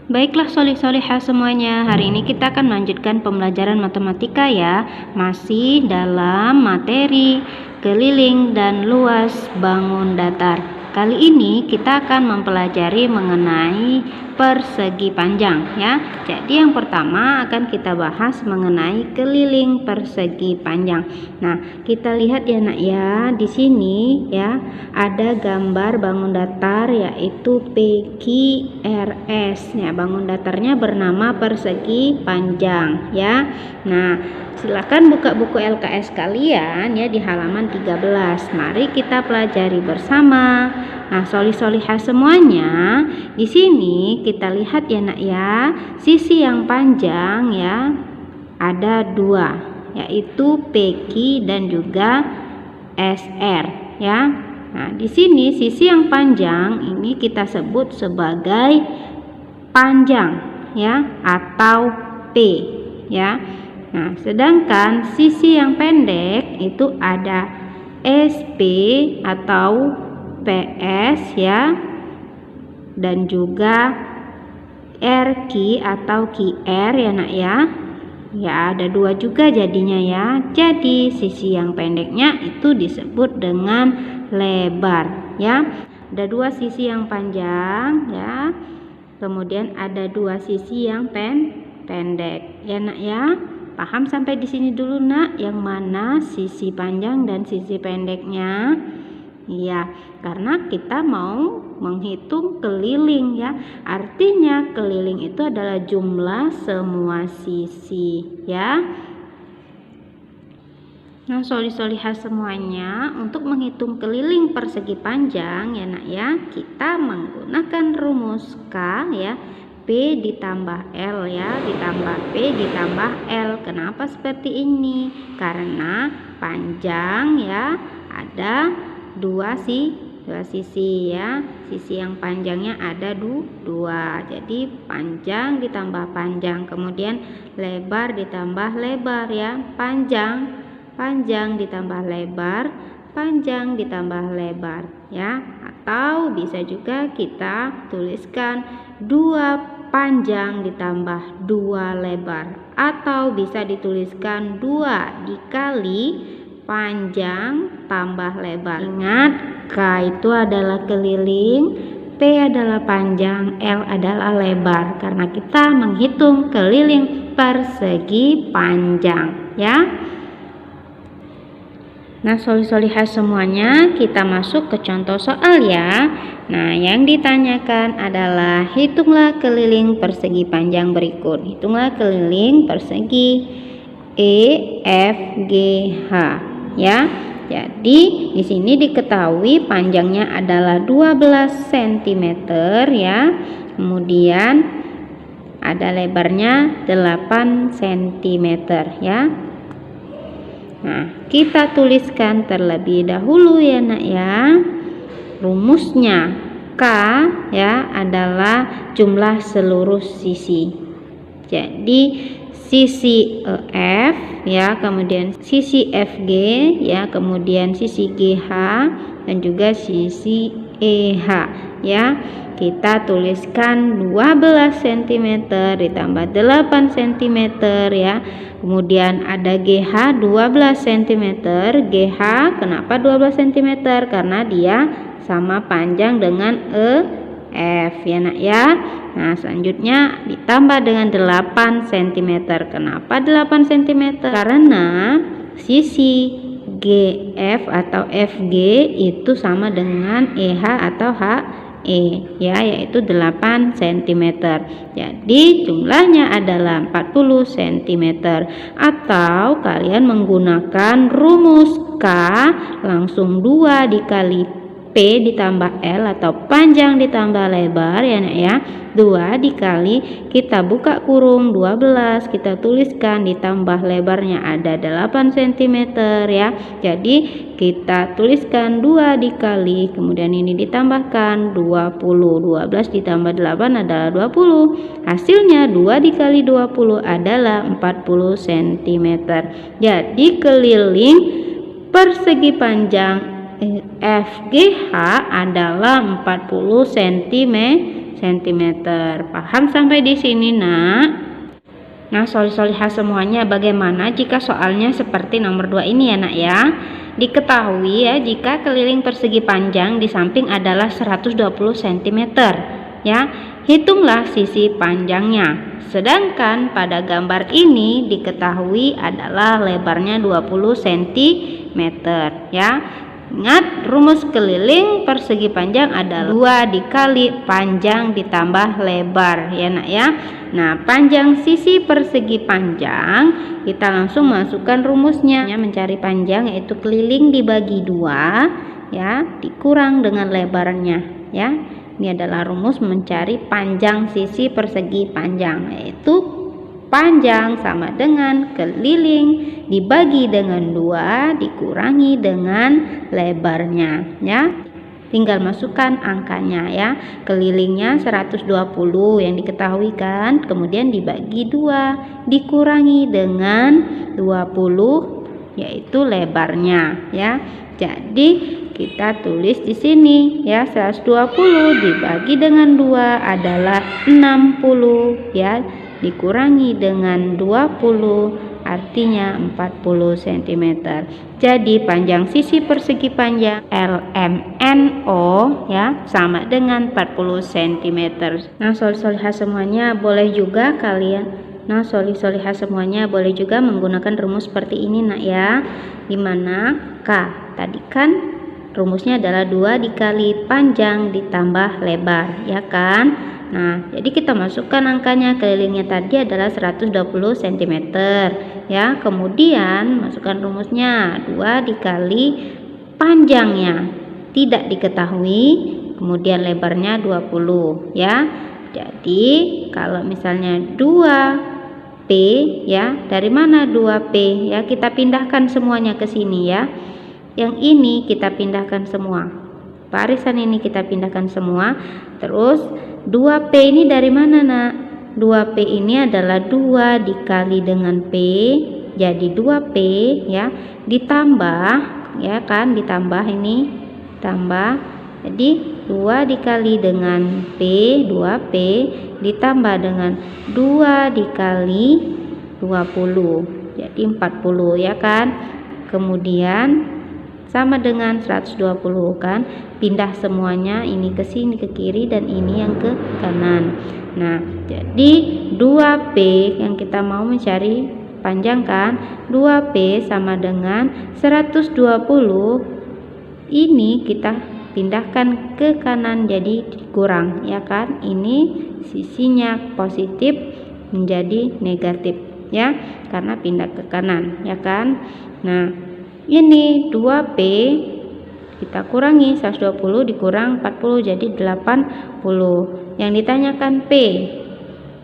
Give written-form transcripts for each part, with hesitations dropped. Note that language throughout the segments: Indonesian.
Baiklah solih-solihah semuanya, hari ini kita akan melanjutkan pembelajaran matematika ya. Masih dalam materi keliling dan luas bangun datar. Kali ini kita akan mempelajari mengenai persegi panjang ya. Jadi yang pertama akan kita bahas mengenai keliling persegi panjang. Nah, kita lihat ya nak ya, di sini ya ada gambar bangun datar yaitu PQRS ya. Bangun datarnya bernama persegi panjang ya. Nah, silakan buka buku LKS kalian ya di halaman 13. Mari kita pelajari bersama. Nah, solih-solihah semuanya, di sini kita lihat ya nak ya, sisi yang panjang ya ada dua, yaitu PQ dan juga SR ya. Nah, di sini sisi yang panjang ini kita sebut sebagai panjang ya atau P ya. Nah, sedangkan sisi yang pendek itu ada SP atau PS ya, dan juga RQ atau QR ya nak ya. Ya, ada dua juga jadinya ya. Jadi sisi yang pendeknya itu disebut dengan lebar ya. Ada dua sisi yang panjang ya. Kemudian ada dua sisi yang pendek ya nak ya. Paham sampai di sini dulu nak, yang mana sisi panjang dan sisi pendeknya? Iya, karena kita mau menghitung keliling ya. Artinya keliling itu adalah jumlah semua sisi ya. Nah, solih-solihah semuanya, untuk menghitung keliling persegi panjang ya nak ya, kita menggunakan rumus K ya. P ditambah L ya, ditambah P ditambah L. Kenapa seperti ini? Karena panjang ya ada dua sisi ya. Sisi yang panjangnya ada dua, jadi panjang ditambah panjang, kemudian lebar ditambah lebar ya. Panjang ditambah lebar, panjang ditambah lebar ya. Atau bisa juga kita tuliskan 2 panjang ditambah 2 lebar, atau bisa dituliskan 2 dikali panjang tambah lebar. Ingat, K itu adalah keliling, P adalah panjang, L adalah lebar, karena kita menghitung keliling persegi panjang ya. Nah, solih-solihah semuanya, kita masuk ke contoh soal ya. Nah, yang ditanyakan adalah hitunglah keliling persegi panjang berikut. Hitunglah keliling persegi EFGH ya. Jadi di sini diketahui panjangnya adalah 12 cm ya. Kemudian ada lebarnya 8 cm ya. Nah, kita tuliskan terlebih dahulu ya nak ya. Rumusnya K ya adalah jumlah seluruh sisi. Jadi sisi EF ya, kemudian sisi FG ya, kemudian sisi GH dan juga sisi EH ya. Kita tuliskan 12 cm ditambah 8 cm ya. Kemudian ada GH 12 cm. GH kenapa 12 cm? Karena dia sama panjang dengan EF ya nak ya. Nah, selanjutnya ditambah dengan 8 cm. Kenapa 8 cm? Karena sisi GF atau FG itu sama dengan EH atau HE ya, yaitu 8 cm. Jadi jumlahnya adalah 40 cm. Atau kalian menggunakan rumus K langsung 2 dikali P ditambah L atau panjang ditambah lebar ya nak ya. 2 dikali, kita buka kurung 12, kita tuliskan ditambah lebarnya ada 8 cm ya. Jadi kita tuliskan 2 dikali, kemudian ini ditambahkan 20. 12 ditambah 8 adalah 20. Hasilnya 2 dikali 20 adalah 40 cm. Jadi keliling persegi panjang FGH adalah 40 cm cm. Paham sampai di sini, Nak? Nah, solihah semuanya, bagaimana jika soalnya seperti nomor 2 ini ya, Nak ya? Diketahui ya, jika keliling persegi panjang di samping adalah 120 cm ya, hitunglah sisi panjangnya. Sedangkan pada gambar ini diketahui adalah lebarnya 20 cm ya. Ingat, rumus keliling persegi panjang adalah 2 dikali panjang ditambah lebar ya, Nak ya. Nah, panjang sisi persegi panjang kita langsung masukkan rumusnya. Mencari panjang yaitu keliling dibagi 2 ya, dikurang dengan lebarnya ya. Ini adalah rumus mencari panjang sisi persegi panjang, yaitu panjang sama dengan keliling dibagi dengan 2 dikurangi dengan lebarnya ya. Tinggal masukkan angkanya ya. Kelilingnya 120 yang diketahui kan, kemudian dibagi 2 dikurangi dengan 20 yaitu lebarnya ya. Jadi kita tulis di sini ya, 120 dibagi dengan 2 adalah 60 ya, dikurangi dengan 20 artinya 40 cm. Jadi panjang sisi persegi panjang LMNO ya sama dengan 40 cm. Nah, solihah semuanya boleh juga menggunakan rumus seperti ini, Nak ya. Dimana K tadi kan rumusnya adalah 2 dikali panjang ditambah lebar ya kan. Nah, jadi kita masukkan angkanya, kelilingnya tadi adalah 120 cm ya. Kemudian masukkan rumusnya 2 dikali panjangnya tidak diketahui, kemudian lebarnya 20 ya. Jadi kalau misalnya 2P ya, dari mana 2P ya, kita pindahkan semuanya ke sini ya. Yang ini kita pindahkan semua, barisan ini kita pindahkan semua. Terus 2P ini dari mana, Nak? 2P ini adalah 2 dikali dengan P, jadi 2P ya, ditambah ya kan, ditambah ini tambah, jadi 2 dikali dengan P, 2P ditambah dengan 2 dikali 20 jadi 40 ya kan. Kemudian sama dengan 120 kan, pindah semuanya, ini ke sini ke kiri dan ini yang ke kanan. Nah, jadi 2P yang kita mau mencari panjang kan, 2P sama dengan 120, ini kita pindahkan ke kanan jadi kurang ya kan, ini sisinya positif menjadi negatif ya, karena pindah ke kanan ya kan. Nah, ini 2P kita kurangi 120 dikurang 40 jadi 80. Yang ditanyakan P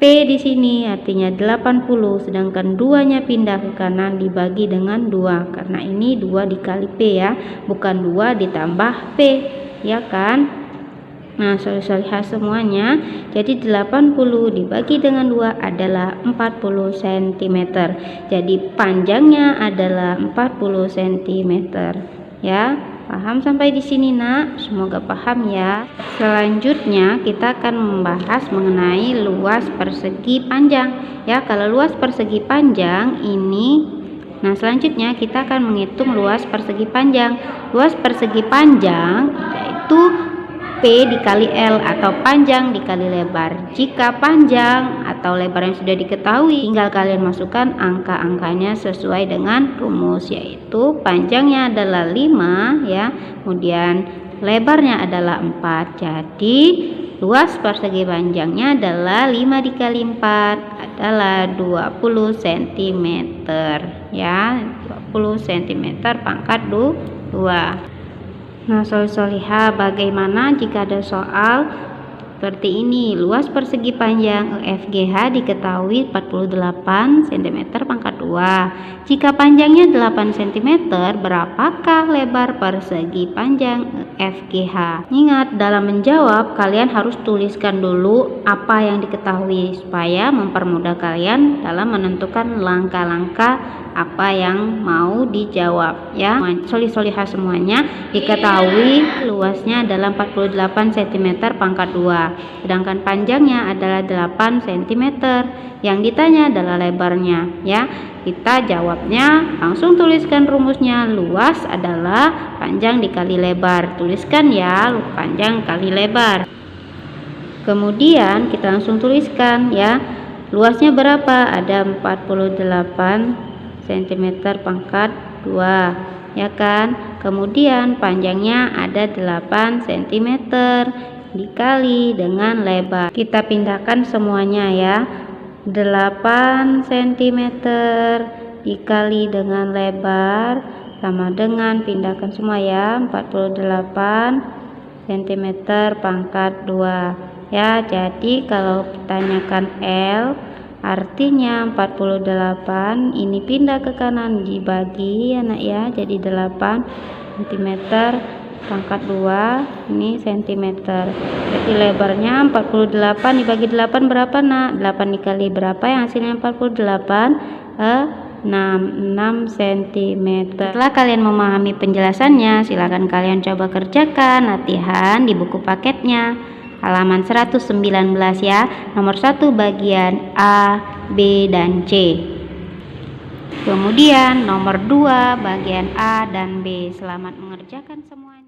di sini artinya 80, sedangkan 2-nya pindah ke kanan dibagi dengan 2 karena ini 2 dikali P ya, bukan 2 ditambah P ya kan. Nah, solihah semuanya, jadi 80 dibagi dengan 2 adalah 40 cm. Jadi panjangnya adalah 40 cm ya. Paham sampai di sini, Nak? Semoga paham ya. Selanjutnya kita akan membahas mengenai luas persegi panjang ya. Kalau luas persegi panjang ini, nah selanjutnya kita akan menghitung luas persegi panjang. Luas persegi panjang yaitu P dikali L atau panjang dikali lebar. Jika panjang atau lebar yang sudah diketahui, tinggal kalian masukkan angka-angkanya sesuai dengan rumus, yaitu panjangnya adalah 5 ya, kemudian lebarnya adalah 4. Jadi luas persegi panjangnya adalah 5 dikali 4 adalah 20 cm ya, 20 cm pangkat 2. Nah, solihah, bagaimana jika ada soal seperti ini? Luas persegi panjang EFGH diketahui 48 cm pangkat 2. Jika panjangnya 8 cm, berapakah lebar persegi panjang EFGH? Ingat, dalam menjawab kalian harus tuliskan dulu apa yang diketahui supaya mempermudah kalian dalam menentukan langkah-langkah apa yang mau dijawab ya. Solih-solihah semuanya, diketahui luasnya adalah 48 cm pangkat 2, sedangkan panjangnya adalah 8 cm. Yang ditanya adalah lebarnya ya. Kita jawabnya langsung tuliskan rumusnya, luas adalah panjang dikali lebar. Tuliskan ya, panjang kali lebar. Kemudian kita langsung tuliskan ya, luasnya berapa? Ada 48 cm pangkat 2 ya kan. Kemudian panjangnya ada 8 cm dikali dengan lebar. Kita pindahkan semuanya ya. 8 cm dikali dengan lebar sama dengan, pindahkan semua ya, 48 cm pangkat 2 ya. Jadi kalau ditanyakan L, artinya 48 ini pindah ke kanan dibagi anak ya, jadi 8 cm pangkat 2 ini cm. Jadi lebarnya 48 dibagi 8 berapa nak? 8 dikali berapa yang hasilnya 48? 6 cm. Setelah kalian memahami penjelasannya, silakan kalian coba kerjakan latihan di buku paketnya halaman 119 ya, nomor 1 bagian A, B, dan C. Kemudian nomor 2 bagian A dan B. Selamat mengerjakan semuanya.